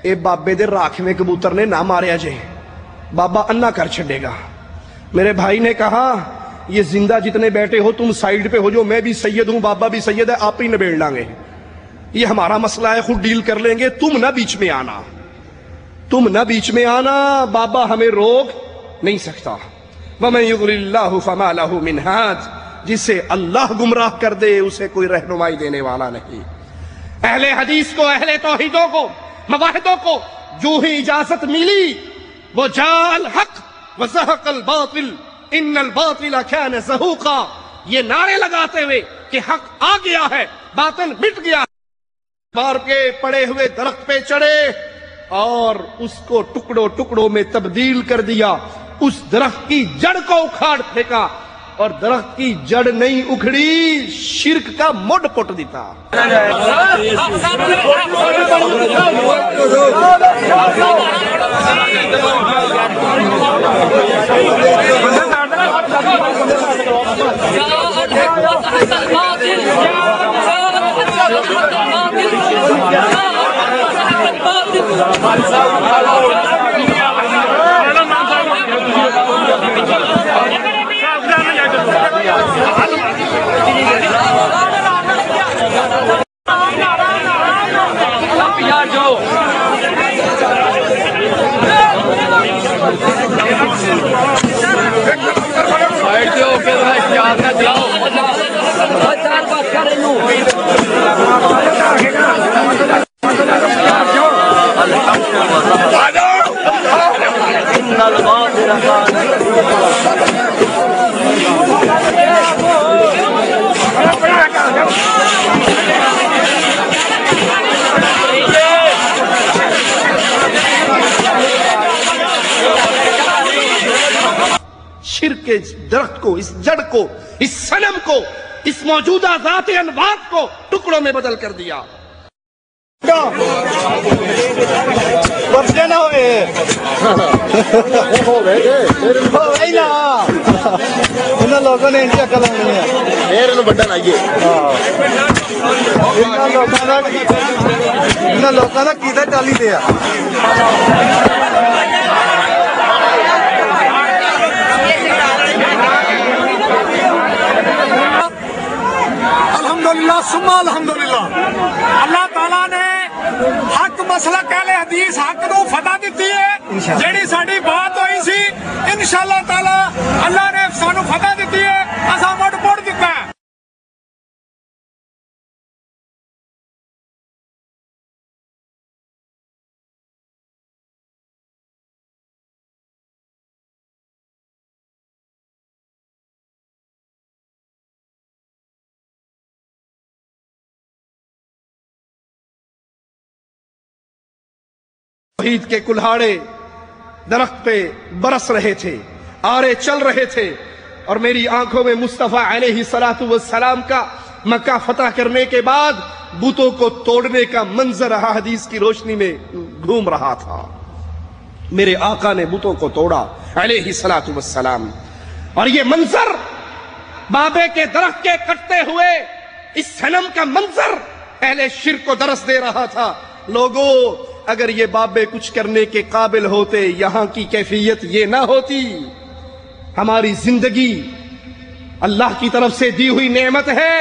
اے بابے دے راکھویں کبوتر نے نہ ماریا جے، بابا انا کر چھڑے گا۔ میرے بھائی نے کہا یہ زندہ جتنے بیٹھے ہو تم سائیڈ پہ ہو جو، میں بھی سید ہوں، بابا بھی سید ہے، آپ ہی نبیڑ لیں گے، یہ ہمارا مسئلہ ہے، خود ڈیل کر لیں گے، تم نہ بیچ میں آنا، تم نہ بیچ میں آنا، بابا ہمیں روک نہیں سکتا۔ وَمَن يُضْلِلِ اللَّهُ فَمَا لَهُ مِنْ هَادٍ، جسے اللہ گمراہ کر دے اسے کوئی رہنمائی دینے والا نہیں۔ اہل حدیث کو، اہل توحیدوں کو، مواحدوں کو جو ہی اجازت ملی وہ جاء الحق وزہق الباطل ان الباطل کان زہوقا، یہ نعرے لگاتے ہوئے کہ حق آ گیا ہے، باطل مٹ گیا ہے، مار کے پڑے ہوئے درخت پہ چڑھے اور اس کو ٹکڑوں ٹکڑوں میں تبدیل کر دیا، اس درخت کی جڑ کو اکھاڑ پھینکا، اور درخت کی جڑ نہیں اکھڑی، شرک کا مڈ پٹ دیتا۔ شرک کے درخت کو، اس جڑ کو، اس صنم کو، اس موجودہ ذات انوار کو ٹکڑوں میں بدل کر دیا۔ برسے نہ ہوئے انہوں لوگوں نے انٹی عقل ہونی ہے، پھر انہوں بٹن آئیے، انہوں لوگوں نے کیتا ٹالی دیا۔ الحمدللہ ثم الحمدللہ، اللہ تعالیٰ نے حق مسلک اہل حدیث حق نو فتح دیتی ہے، جیڑی ساڑی بات ہوئی سی انشاءاللہ تعالیٰ اللہ نے سانو فتح دیتی ہے، اساں مڈ پوڑ دیتا ہے۔ توحید کے کلہاڑے درخت پہ برس رہے تھے، آرے چل رہے تھے، اور میری آنکھوں میں مصطفیٰ علیہ السلام کا مکہ فتح کرنے کے بعد بتوں کو توڑنے کا منظر احادیث کی روشنی میں گھوم رہا تھا۔ میرے آقا نے بتوں کو توڑا علیہ السلام، اور یہ منظر بابے کے درخت کے کٹتے ہوئے اس صنم کا منظر اہل شرک کو درس دے رہا تھا۔ لوگوں، اگر یہ بابے کچھ کرنے کے قابل ہوتے، یہاں کی کیفیت یہ نہ ہوتی۔ ہماری زندگی اللہ کی طرف سے دی ہوئی نعمت ہے،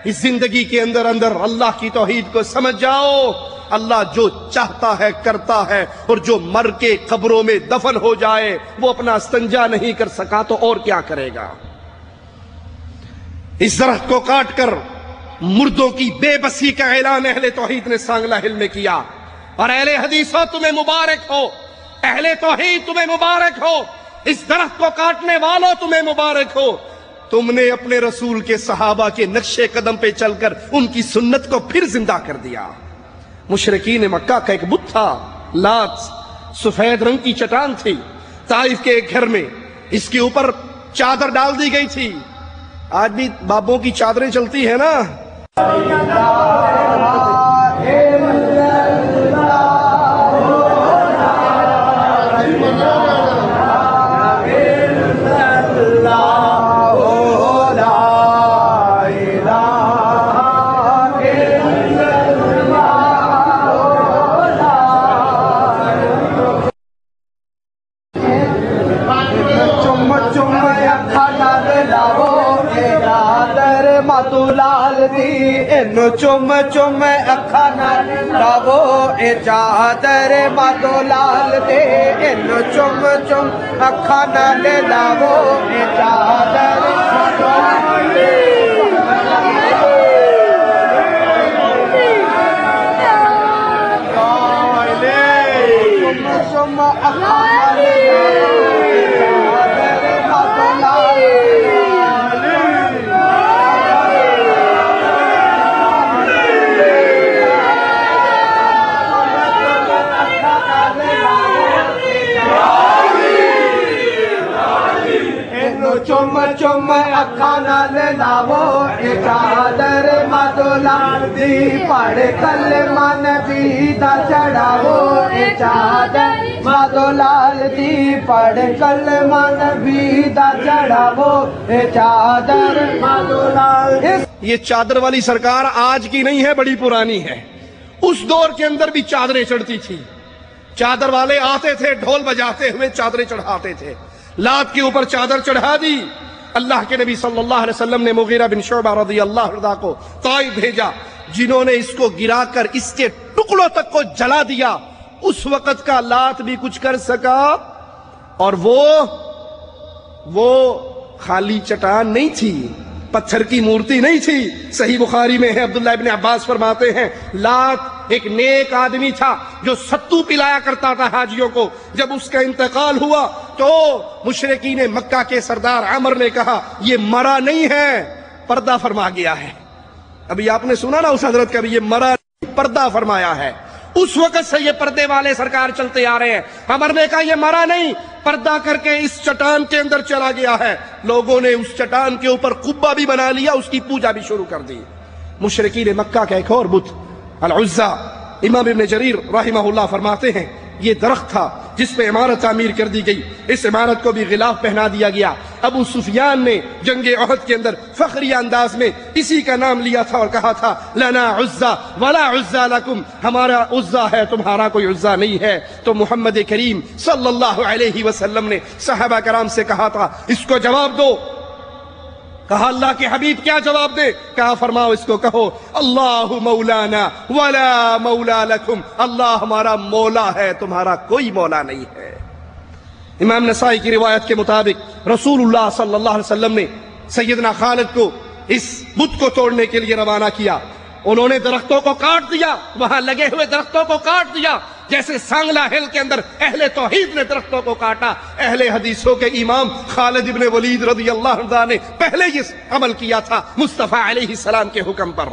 اس زندگی کے اندر اللہ کی توحید کو سمجھ جاؤ۔ اللہ جو چاہتا ہے کرتا ہے، اور جو مر کے قبروں میں دفن ہو جائے وہ اپنا استنجا نہیں کر سکا تو اور کیا کرے گا؟ اس درخت کو کاٹ کر مردوں کی بے بسی کا اعلان اہل توحید نے سانگلہ ہل میں کیا، اور اہل حدیثوں تمہیں مبارک ہو، اہل توحید تمہیں مبارک ہو، اس درخت کو کاٹنے والوں تمہیں مبارک ہو، تم نے اپنے رسول کے صحابہ کے نقش قدم پہ چل کر ان کی سنت کو پھر زندہ کر دیا۔ مشرکین مکہ کا ایک بت تھا لات، سفید رنگ کی چٹان تھی، طائف کے ایک گھر میں اس کے اوپر چادر ڈال دی گئی تھی۔ آج بھی بابوں کی چادریں چلتی ہیں نا۔ چم چم اکھا نال لاوو اے چادر مادو لال دے اینو چم چم اکھا نال لاوو اے چادر مادو لال دے چم چم اکھا نال لاوو اے چادر مادو لال دے چم چم اکھا نال لاوو اے چادر مادو لال دی پڑھ کلمہ نبی دا چڑھاوو اے چادر مادو لال دی پڑھ کلمہ نبی دا چڑھاوو اے چادر مادو لال دی. یہ چادر والی سرکار آج کی نہیں ہے، بڑی پرانی ہے. اس دور کے اندر بھی چادریں چڑھتی تھی. چادر والے آتے تھے ڈھول بجاتے ہوئے چادریں چڑھاتے تھے. لات کے اوپر چادر چڑھا دی. اللہ کے نبی صلی اللہ علیہ وسلم نے مغیرہ بن شعبہ رضی اللہ عنہ کو طائف بھیجا، جنہوں نے اس کو گرا کر اس کے ٹکڑوں تک کو جلا دیا. اس وقت کا لات بھی کچھ کر سکا، اور وہ خالی چٹان نہیں تھی، پتھر کی مورتی نہیں تھی. صحیح بخاری میں ہے، عبداللہ ابن عباس فرماتے ہیں لات ایک نیک آدمی تھا جو ستو پلایا کرتا تھا حاجیوں کو. جب اس کا انتقال ہوا تو مشرکین مکہ کے سردار عمر نے کہا یہ مرا نہیں ہے، پردہ فرما گیا ہے. ابھی آپ نے سنا نا اس حضرت کا بھی، یہ مرا نہیں، پردہ فرمایا ہے. اس وقت سے یہ پردے والے سرکار چلتے آ رہے ہیں. عمر نے کہا یہ مرا نہیں، پردہ کر کے اس چٹان کے اندر چلا گیا ہے. لوگوں نے اس چٹان کے اوپر قبہ بھی بنا لیا، اس کی پوجا بھی شروع کر دی. مشرکین مکہ کا ایک اور بت العزا، امام ابن جریر رحمہ اللہ فرماتے ہیں یہ درخت تھا جس پہ عمارت تعمیر کر دی گئی. اس عمارت کو بھی غلاف پہنا دیا گیا. ابو سفیان نے جنگ احد کے اندر فخری انداز میں اسی کا نام لیا تھا اور کہا تھا لنا عزا ولا عزا لکم، ہمارا عزا ہے تمہارا کوئی عزا نہیں ہے. تو محمد کریم صلی اللہ علیہ وسلم نے صحابہ کرام سے کہا تھا اس کو جواب دو. کہا اللہ کے حبیب کیا جواب دے؟ کہا فرماؤ اس کو کہو اللہ مولانا ولا مولا لکم، اللہ ہمارا مولا ہے تمہارا کوئی مولا نہیں ہے. امام نسائی کی روایت کے مطابق رسول اللہ صلی اللہ علیہ وسلم نے سیدنا خالد کو اس بت کو توڑنے کے لیے روانہ کیا. انہوں نے درختوں کو کاٹ دیا، وہاں لگے ہوئے درختوں کو کاٹ دیا، جیسے سانگلا ہل کے اندر اہل توحید نے درختوں کو کاٹا. اہل حدیثوں کے امام خالد ابن ولید رضی اللہ عنہ نے پہلے یہ عمل کیا تھا مصطفیٰ علیہ السلام کے حکم پر.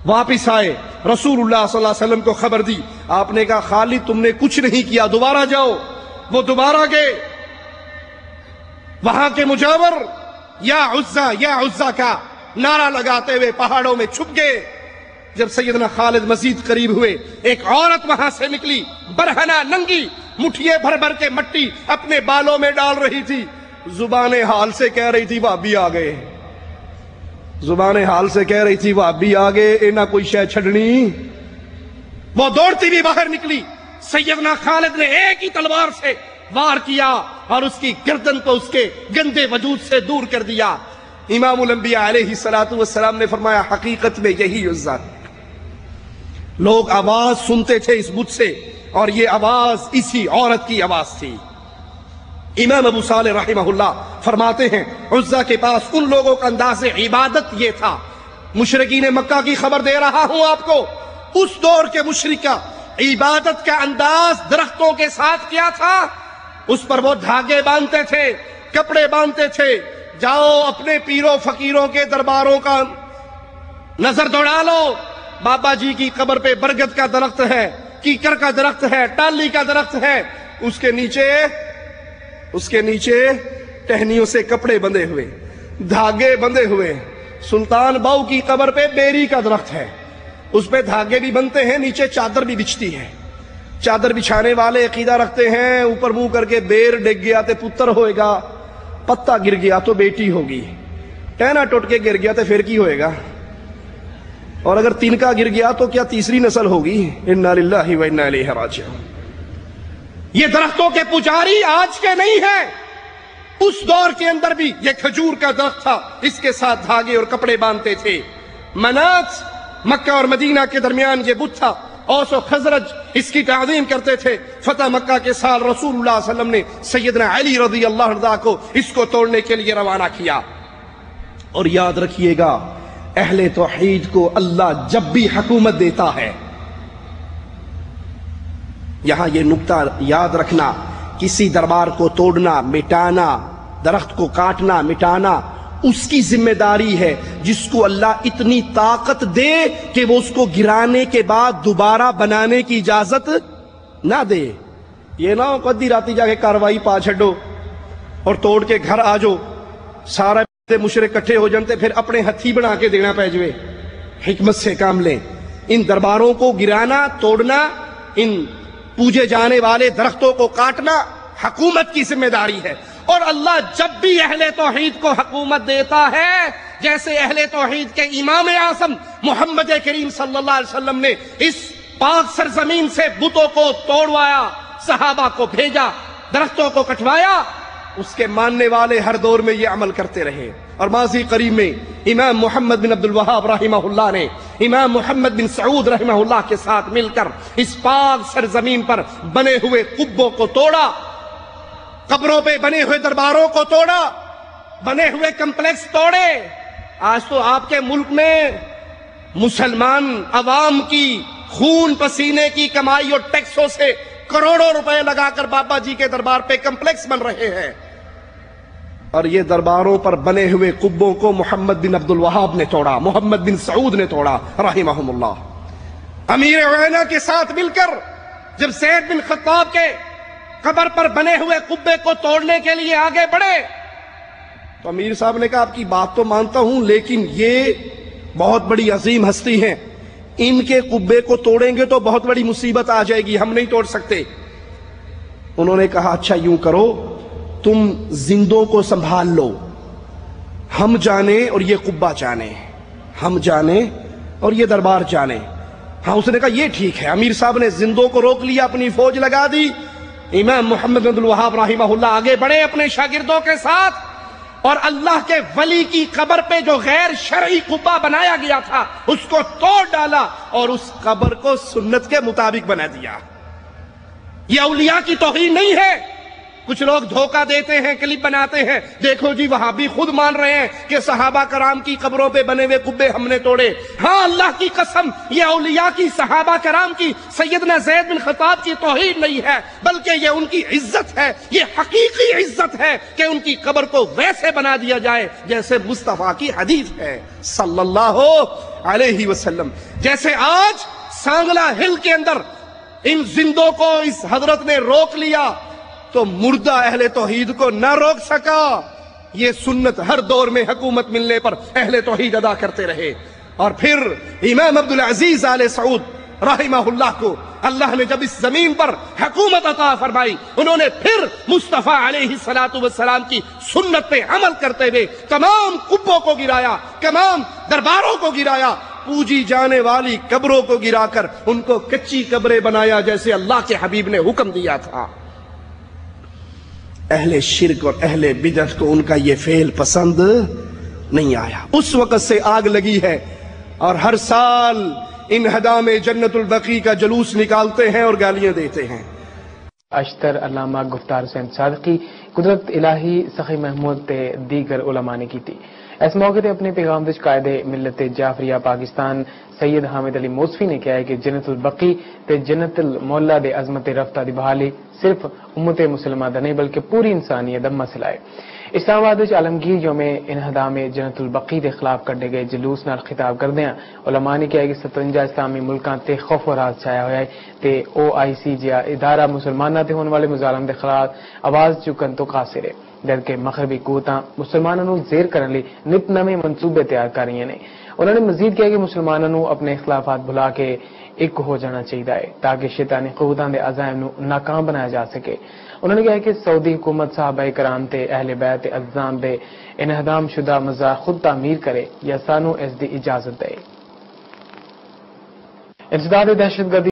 واپس آئے، رسول اللہ صلی اللہ علیہ وسلم کو خبر دی. آپ نے کہا خالد تم نے کچھ نہیں کیا، دوبارہ جاؤ. وہ دوبارہ گئے. وہاں کے مجاور یا عزا کا نعرہ لگاتے ہوئے پہاڑوں میں چھپ گئے. جب سیدنا خالد مزید قریب ہوئے، ایک عورت وہاں سے نکلی، برہنہ ننگی، مٹھیے بھر بھر کے مٹی اپنے بالوں میں ڈال رہی تھی. زبان حال سے کہہ رہی تھی بھابی آ گئے. زبان حال سے کہہ رہی تھی بھابی آ گئے، اینا کوئی شے چھڑنی. وہ دوڑتی بھی باہر نکلی. سیدنا خالد نے ایک ہی تلوار سے وار کیا اور اس کی گردن کو اس کے گندے وجود سے دور کر دیا. امام الانبیاء علیہ السلام نے فرمایا حقیقت میں یہی عزا. لوگ آواز سنتے تھے اس بت سے، اور یہ آواز اسی عورت کی آواز تھی. امام ابو صالح رحمہ اللہ فرماتے ہیں عزا کے پاس ان لوگوں کا انداز عبادت یہ تھا. مشرکین مکہ کی خبر دے رہا ہوں آپ کو، اس دور کے مشرک کا عبادت کا انداز درختوں کے ساتھ کیا تھا. اس پر وہ دھاگے باندھتے تھے، کپڑے باندھتے تھے. جاؤ اپنے پیروں فقیروں کے درباروں کا نظر دوڑا لو، بابا جی کی قبر پہ برگد کا درخت ہے، کیکر کا درخت ہے، ٹالی کا درخت ہے، اس کے نیچے ٹہنیوں سے کپڑے بندھے ہوئے، دھاگے بندھے ہوئے. سلطان باؤ کی قبر پہ بیری کا درخت ہے، اس پہ دھاگے بھی بنتے ہیں، نیچے چادر بھی بچھتی ہے. چادر بچھانے والے عقیدہ رکھتے ہیں اوپر منہ کر کے بیر ڈگ گیا تو پتر ہوئے گا، پتا گر گیا تو بیٹی ہوگی، ٹہنا ٹوٹ کے گر گیا تو پھر کی ہوئے گا، اور اگر تنکا گر گیا تو کیا تیسری نسل ہوگی. انا للہ و انا الیہ راجعون. یہ درختوں کے پجاری آج کے نہیں ہیں، اس دور کے اندر بھی یہ کھجور کا درخت تھا، اس کے ساتھ دھاگے اور کپڑے باندھتے تھے. منات مکہ اور مدینہ کے درمیان یہ بت تھا، اوس و خزرج اس کی تعظیم کرتے تھے۔ فتح مکہ کے سال رسول اللہ صلی اللہ علیہ وسلم نے سیدنا علی رضی اللہ عنہ کو اس کو توڑنے کے لیے روانہ کیا۔ اور یاد رکھیے گا، اہل توحید کو اللہ جب بھی حکومت دیتا ہے، یہاں یہ نکتہ یاد رکھنا، کسی دربار کو توڑنا، مٹانا، درخت کو کاٹنا، مٹانا اس کی ذمہ داری ہے جس کو اللہ اتنی طاقت دے کہ وہ اس کو گرانے کے بعد دوبارہ بنانے کی اجازت نہ دے۔ یہ نہ ہو کدی راتی جا کے کاروائی پا چھڈو اور توڑ کے گھر آ جاؤ، سارے مشرک کٹھے ہو جانتے، پھر اپنے ہتھی بنا کے دینا پہ جوے۔ حکمت سے کام لیں۔ ان درباروں کو گرانا، توڑنا، ان پوجے جانے والے درختوں کو کاٹنا حکومت کی ذمہ داری ہے۔ اور اللہ جب بھی اہل توحید کو حکومت دیتا ہے، جیسے اہل توحید کے امام اعظم محمد کریم صلی اللہ علیہ وسلم نے اس پاک سرزمین سے بتوں کو توڑوایا، صحابہ کو بھیجا، درختوں کو کٹوایا، اس کے ماننے والے ہر دور میں یہ عمل کرتے رہے۔ اور ماضی قریب میں امام محمد بن عبد الوہاب رحمہ اللہ نے امام محمد بن سعود رحمہ اللہ کے ساتھ مل کر اس پاک سرزمین پر بنے ہوئے قبوں کو توڑا، قبروں پہ بنے ہوئے درباروں کو توڑا، بنے ہوئے کمپلیکس توڑے۔ آج تو آپ کے ملک میں مسلمان عوام کی خون پسینے کی کمائی اور ٹیکسوں سے کروڑوں روپے لگا کر بابا جی کے دربار پہ کمپلیکس بن رہے ہیں، اور یہ درباروں پر بنے ہوئے قبوں کو محمد بن عبد الوہاب نے توڑا، محمد بن سعود نے توڑا رحمہم اللہ۔ امیر عینہ کے ساتھ مل کر جب زید بن خطاب کے قبر پر بنے ہوئے قبے کو توڑنے کے لیے آگے بڑھے تو امیر صاحب نے کہا آپ کی بات تو مانتا ہوں، لیکن یہ بہت بڑی عظیم ہستی ہیں، ان کے قبے کو توڑیں گے تو بہت بڑی مصیبت آ جائے گی، ہم نہیں توڑ سکتے۔ انہوں نے کہا اچھا یوں کرو، تم زندوں کو سنبھال لو، ہم جانے اور یہ قبہ جانے، ہم جانے اور یہ دربار جانے۔ ہاں اس نے کہا یہ ٹھیک ہے۔ امیر صاحب نے زندوں کو روک لیا، اپنی فوج لگا دی۔ امام محمد بن عبد الوہاب رحمہ اللہ آگے بڑھے اپنے شاگردوں کے ساتھ، اور اللہ کے ولی کی قبر پہ جو غیر شرعی قبہ بنایا گیا تھا اس کو توڑ ڈالا اور اس قبر کو سنت کے مطابق بنا دیا۔ یہ اولیاء کی توہین نہیں ہے۔ کچھ لوگ دھوکہ دیتے ہیں، کلپ بناتے ہیں، دیکھو جی وہابی خود مان رہے ہیں کہ صحابہ کرام کی قبروں پہ بنے ہوئے قبے ہم نے توڑے۔ ہاں اللہ کی قسم، یہ اولیاء کی، صحابہ کرام کی، سیدنا زید بن خطاب کی توہین نہیں ہے، بلکہ یہ ان کی عزت ہے، یہ حقیقی عزت ہے کہ ان کی قبر کو ویسے بنا دیا جائے جیسے مصطفیٰ کی حدیث ہے صلی اللہ علیہ وسلم۔ جیسے آج سانگلہ ہل کے اندر ان زندوں کو اس حضرت نے روک لیا تو مردہ اہل توحید کو نہ روک سکا۔ یہ سنت ہر دور میں حکومت ملنے پر اہل توحید ادا کرتے رہے۔ اور پھر امام عبدالعزیز آل سعود رحمہ اللہ کو اللہ نے جب اس زمین پر حکومت عطا فرمائی، انہوں نے پھر مصطفیٰ علیہ السلام کی سنت پہ عمل کرتے ہوئے تمام قبوں کو گرایا، تمام درباروں کو گرایا، پوجی جانے والی قبروں کو گرا کر ان کو کچی قبریں بنایا جیسے اللہ کے حبیب نے حکم دیا تھا۔ اہل شرک اور اہل بدعت کو ان کا یہ فعل پسند نہیں آیا، اس وقت سے آگ لگی ہے، اور ہر سال ان حدام جنت البقیع کا جلوس نکالتے ہیں اور گالیاں دیتے ہیں۔ اشتر علامہ گفتار حسین صادقی قدرت الہی سخی محمود تے دیگر علماء نے کی تھی۔ اس موقع تے اپنے پیغام وچ قائد ملت جعفریہ پاکستان سید حامد علی موصفی نے کہا ہے کہ جنت البقیع تے جنت المولا دے عظمت رفتہ دی بحالی صرف امت مسلمہ دا نہیں بلکہ پوری انسانیت دا مسئلہ ہے۔ اسلام آباد وچ عالمگیر یوم انہدام جنت البقیع دے خلاف کڈے گئے جلوس نال خطاب کردیاں علماء نے کہا کہ 57 اسلامی ملکاں تے خوف و راز چھایا ہوا ہے تے OIC جیا ادارہ مسلماناں تے ہون والے مظالم دے خلاف آواز چکن تو قاصر ہے، جبکہ مغربی قوتاں مسلمانوں نوں زیر کرن لئی نت نویں منصوبے تیار کر رہی ہیں۔ انہوں نے مزید کہا کہ مسلمانوں نوں اپنے اختلافات بھلا کے ایک ہو جانا چاہیے تاکہ شیطانی قوتاں دے عزائم نوں ناکام بنایا جا سکے۔ انہوں نے کہا کہ سعودی حکومت صحابہ کرام تے اہل بیت اعظام دے انہدام شدہ مزار خود تعمیر کرے یا سانو اس دی اجازت دے۔ انسداد دہشت گردی